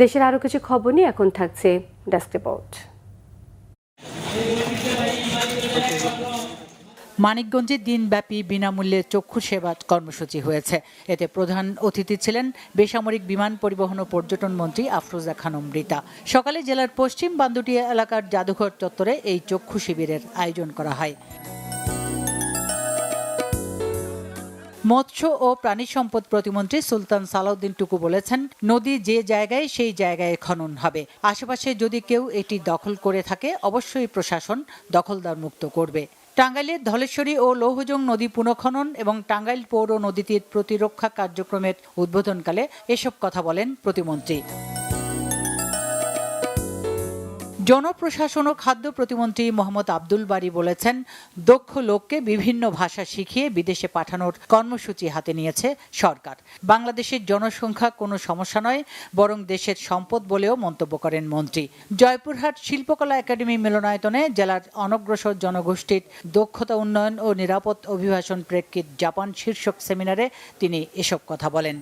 দেশের আরো কিছু খবর নিয়ে এখন থাকছে ডেস্ক রিপোর্ট। মানিকগঞ্জে দিনব্যাপী বিনামূল্যে চক্ষু সেবা কর্মসূচি হয়েছে। এতে প্রধান অতিথি ছিলেন বেসামরিক বিমান পরিবহন ও পর্যটন মন্ত্রী আফরোজা খানম রিতা। সকালে জেলার পশ্চিম বান্দুটিয়া এলাকার জাদুঘর চত্বরে এই চক্ষু শিবিরের আয়োজন করা হয়। মৎস্য ও প্রাণী সম্পদ প্রতিমন্ত্রী সুলতান সালাউদ্দিন টুকু বলেছেন, নদী যে জায়গায় সেই জায়গায় খনন হবে। আশেপাশে যদি কেউ এটি দখল করে থাকে অবশ্যই প্রশাসন দখলদার মুক্ত করবে। টাঙ্গাইলের ধলেশ্বরী ও লৌহজং নদী পুনঃখনন এবং টাঙ্গাইল পৌর নদীতীর প্রতিরক্ষা কার্যক্রমের উদ্বোধনকালে এসব কথা বলেন প্রতিমন্ত্রী। জনপ্রশাসন ও খাদ্য প্রতিমন্ত্রী মোহাম্মদ আব্দুল বারী বলেছেন, দক্ষ লোককে বিভিন্ন ভাষা শিখিয়ে বিদেশে পাঠানোর কর্মসূচি হাতে নিয়েছে সরকার। বাংলাদেশের জনসংখ্যা কোনো সমস্যা নয়, বরং দেশের সম্পদ বলেও মন্তব্য করেন মন্ত্রী। জয়পুরহাট শিল্পকলা একাডেমি মিলনায়তনে জেলার অনগ্রসর জনগোষ্ঠীর দক্ষতা উন্নয়ন ও নিরাপদ অভিবাসন প্রেক্ষিত জাপান শীর্ষক সেমিনারে তিনি এসব কথা বলেন।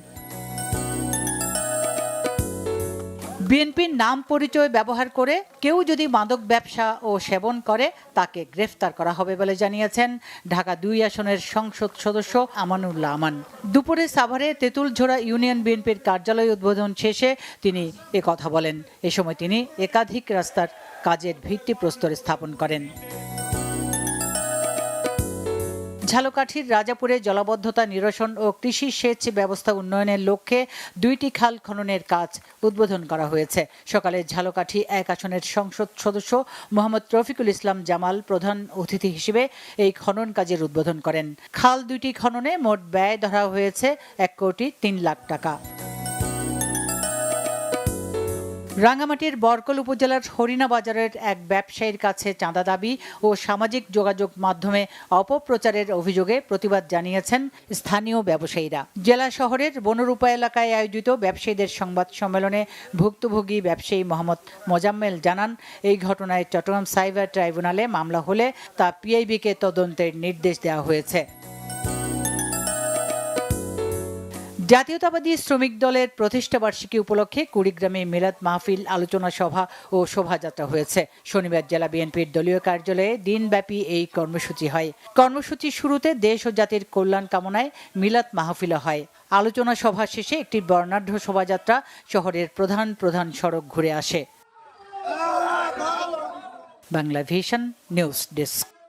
বিএনপির নাম পরিচয় ব্যবহার করে কেউ যদি মাদক ব্যবসা ও সেবন করে তাকে গ্রেফতার করা হবে বলে জানিয়েছেন ঢাকা ২ আসনের সংসদ সদস্য আমানুল্লাহ আমান। দুপুরে সাভারে তেঁতুলঝোড়া ইউনিয়ন বিএনপির কার্যালয় উদ্বোধন শেষে তিনি কথা বলেন। এ সময় তিনি একাধিক রাস্তার কাজের ভিত্তিপ্রস্তর স্থাপন করেন। ঝালকাঠির রাজাপুরে জলাবদ্ধতা নিরসন ও কৃষি সেচ ব্যবস্থা উন্নয়নের লক্ষ্যে ২টি খাল খননের কাজ উদ্বোধন করা হয়েছে। সকালে ঝালকাঠি ১ আসনের সংসদ সদস্য মোহাম্মদ রফিকুল ইসলাম জামাল প্রধান অতিথি হিসেবে এই খনন কাজের উদ্বোধন করেন। খাল ২টি খননে মোট ব্যয় ধরা হয়েছে ১,৩,০০,০০০ টাকা। রাঙ্গামাটির বরকল উপজেলার হরিণা বাজারের এক ব্যবসায়ীর কাছে চাঁদা দাবি ও সামাজিক যোগাযোগ মাধ্যমে অপপ্রচারের অভিযোগে প্রতিবাদ জানিয়েছেন স্থানীয় ব্যবসায়ীরা। জেলা শহরের বনরূপা এলাকায় আয়োজিত ব্যবসায়ীদের সংবাদ সম্মেলনে ভুক্তভোগী ব্যবসায়ী মোহাম্মদ মোজাম্মেল জানান, এই ঘটনায় চট্টগ্রাম সাইবার ট্রাইব্যুনালে মামলা হলে তা পিআইবিকে তদন্তের নির্দেশ দেওয়া হয়েছে। জাতীয়তাবাদী শ্রমিক দলের প্রতিষ্ঠাবার্ষিকী উপলক্ষে কুড়িগ্রামে মিলাদ মাহফিল, আলোচনা সভা ও শোভাযাত্রা হয়েছে। শনিবার জেলা বিএনপির দলীয় কার্যালয়ে দিনব্যাপী এই কর্মসূচি হয়। কর্মসূচির শুরুতে দেশ ও জাতির কল্যাণ কামনায় মিলাদ মাহফিল হয়। আলোচনা সভা শেষে একটি বর্ণাঢ্য শোভাযাত্রা শহরের প্রধান প্রধান সড়ক ঘুরে আসে। Bangla vision news desk.